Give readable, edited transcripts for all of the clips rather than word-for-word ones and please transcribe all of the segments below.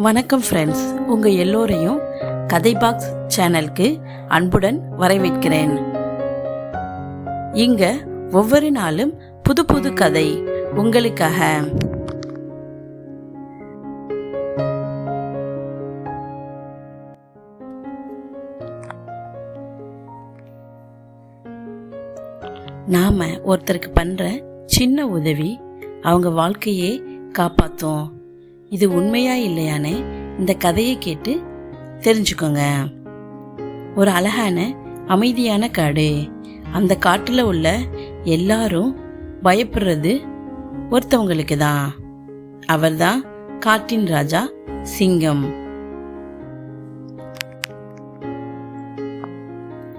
வணக்கம் ஃப்ரெண்ட்ஸ், உங்கள் எல்லோரையும் கதை பாக்ஸ் சேனலுக்கு அன்புடன் வரவேற்கிறேன். இங்க ஒவ்வொரு நாளும் புது புது கதை உங்களுக்காக. நாம ஒருத்தருக்கு பண்ற சின்ன உதவி அவங்க வாழ்க்கையே காப்பாற்றும். இது உண்மையா இல்லையான்னு இந்த கதையை கேட்டு தெரிஞ்சுக்கோங்க. ஒரு அழகான அமைதியான காடு. அந்த காட்டுல உள்ள எல்லாரும் பயப்படுறது ஒருத்தவங்களுக்கு தான். அவர்தான் காட்டின் ராஜா சிங்கம்.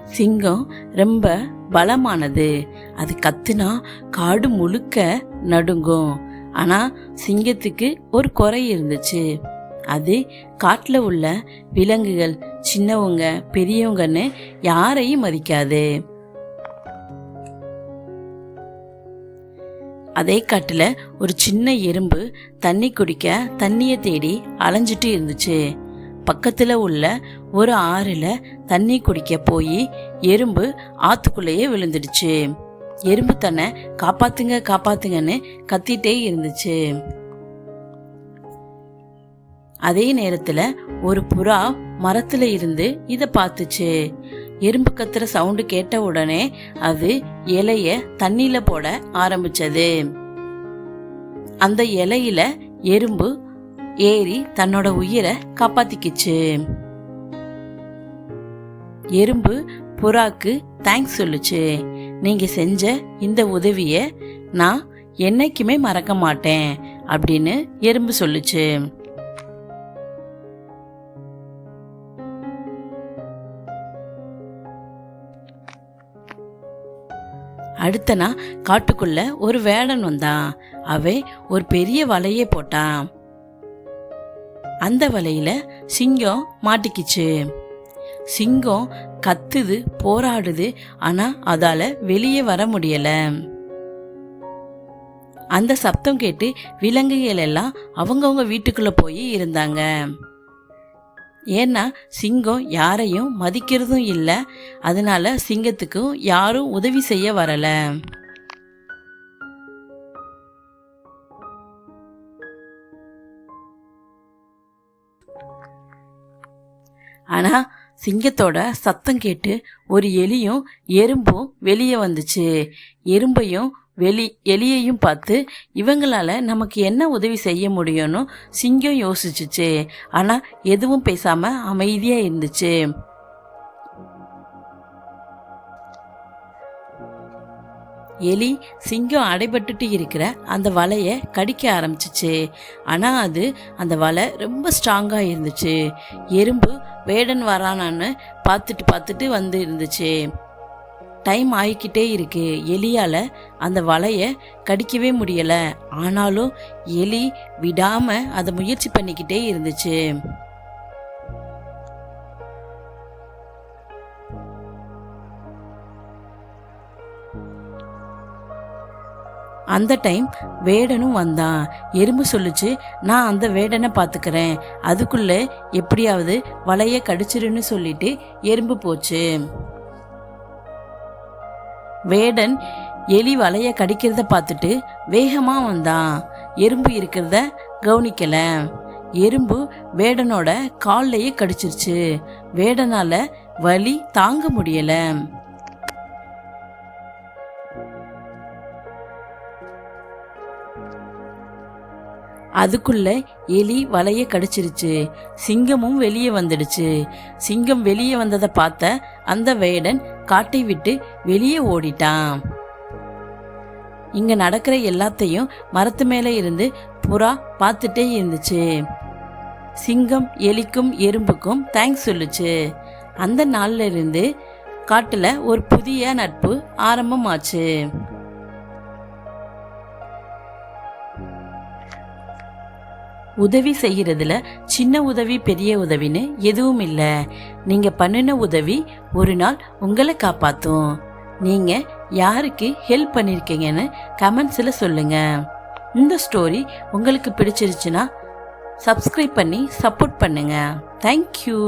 சிங்கம் ரொம்ப பலமானது. அது கத்துனா காடு முழுக்க நடுங்கும். ஆனா சிங்கத்துக்கு ஒரு குறை இருந்துச்சு. அது காட்டுல உள்ள விலங்குகள் சின்னவங்க பெரியவங்கன்னு யாரையும் மதிக்காது. அதே காட்டுல ஒரு சின்ன எறும்பு தண்ணி குடிக்க தண்ணிய தேடி அலைஞ்சிட்டு இருந்துச்சு. பக்கத்துல உள்ள ஒரு ஆறுல தண்ணி குடிக்க போய் எறும்பு ஆத்துக்குள்ளேயே விழுந்துடுச்சு. எறும்பு தன்னை காப்பாத்துங்க காப்பாத்துங்கன்னு கத்திட்டே இருந்துச்சு. அதே நேரத்துல ஒரு புறா மரத்துல இருந்து இத பார்த்துச்சு. எறும்பு கத்துற சவுண்டு கேட்ட உடனே அது இலைய தண்ணியில போட ஆரம்பிச்சது. அந்த இலையில எறும்பு ஏறி தன்னோட உயிரை காப்பாத்திக்கிச்சு. எறும்பு புறாக்கு தேங்க்ஸ் சொல்லுச்சு. நீங்க செஞ்ச இந்த உதவிய நான் என்னைக்குமே மறக்க மாட்டேன் அப்படின்னு எறும்பு சொல்லுச்சு. அடுத்த நாள் காட்டுக்குள்ள ஒரு வேடன் வந்தான். அவன் ஒரு பெரிய வலையே போட்டான். அந்த வலையில சிங்கம் மாட்டிக்கிச்சு. சிங்கம் கத்துது, போராடுது. ஆனா அதால வெளியே வர முடியல. அந்த சப்தம் கேட்டு விலங்குகள் எல்லாம் அவங்கவுங்க வீட்டுக்குள்ள போய் இருந்தாங்க. ஏன்னா சிங்கம் யாரையும் மதிக்கிறதும் இல்லை. அதனால சிங்கத்துக்கும் யாரும் உதவி செய்ய வரல. ஆனா சிங்கத்தோட சத்தம் கேட்டு ஒரு எலியும் எறும்பும் வெளியே வந்துச்சு. எறும்பையும் எலியையும் பார்த்து இவங்களால நமக்கு என்ன உதவி செய்ய முடியும்னு சிங்கம் யோசிச்சுச்சு. ஆனா எதுவும் பேசாம அமைதியா இருந்துச்சு. எலி சிங்கம் அடைபட்டுட்டு இருக்கிற அந்த வலைய கடிக்க ஆரம்பிச்சிச்சு. ஆனா அது அந்த வலை ரொம்ப ஸ்ட்ராங்கா இருந்துச்சு. எறும்பு வேடன் வரானான்னு பார்த்துட்டு வந்து இருந்துச்சு. டைம் ஆகிக்கிட்டே இருக்கு. எலியால அந்த வலைய கடிக்கவே முடியல. ஆனாலும் எலி விடாம அதை முயற்சி பண்ணிக்கிட்டே இருந்துச்சு. அந்த டைம் வேடனும் வந்தான். எறும்பு சொல்லுச்சு, நான் அந்த வேடனை பாத்துக்கிறேன், அதுக்குள்ள எப்படியாவது வலைய கடிச்சிருன்னு சொல்லிட்டு எறும்பு போச்சு. வேடன் எலி வலைய கடிக்கிறத பார்த்துட்டு வேகமா வந்தான். எறும்பு இருக்கிறத கவனிக்கல. எறும்பு வேடனோட கால்லையே கடிச்சிருச்சு. வேடனால வலி தாங்க முடியல. அதுக்குள்ள எலி வலைய கடிச்சிருச்சு. சிங்கமும் வெளியே வந்துடுச்சு. சிங்கம் வெளியே வந்ததை பார்த்த அந்த வேடன் காட்டை விட்டு வெளியே ஓடிட்டான். இங்க நடக்கிற எல்லாத்தையும் மரத்து மேல இருந்து புறா பார்த்துட்டே இருந்துச்சு. சிங்கம் எலிக்கும் எறும்புக்கும் தேங்க்ஸ் சொல்லுச்சு. அந்த நாள்ல இருந்து காட்டுல ஒரு புதிய நட்பு ஆரம்பமாச்சு. உதவி செய்யறதுல சின்ன உதவி பெரிய உதவின்னு எதுவும் இல்லை. நீங்க பண்ணின உதவி ஒரு நாள் உங்களை காப்பாத்தும். நீங்க யாருக்கு ஹெல்ப் பண்ணிருக்கீங்கன்னு கமெண்ட்ஸ்ல சொல்லுங்க. இந்த ஸ்டோரி உங்களுக்கு பிடிச்சிருச்சுன்னா சப்ஸ்கிரைப் பண்ணி சப்போர்ட் பண்ணுங்க. தேங்க்யூ.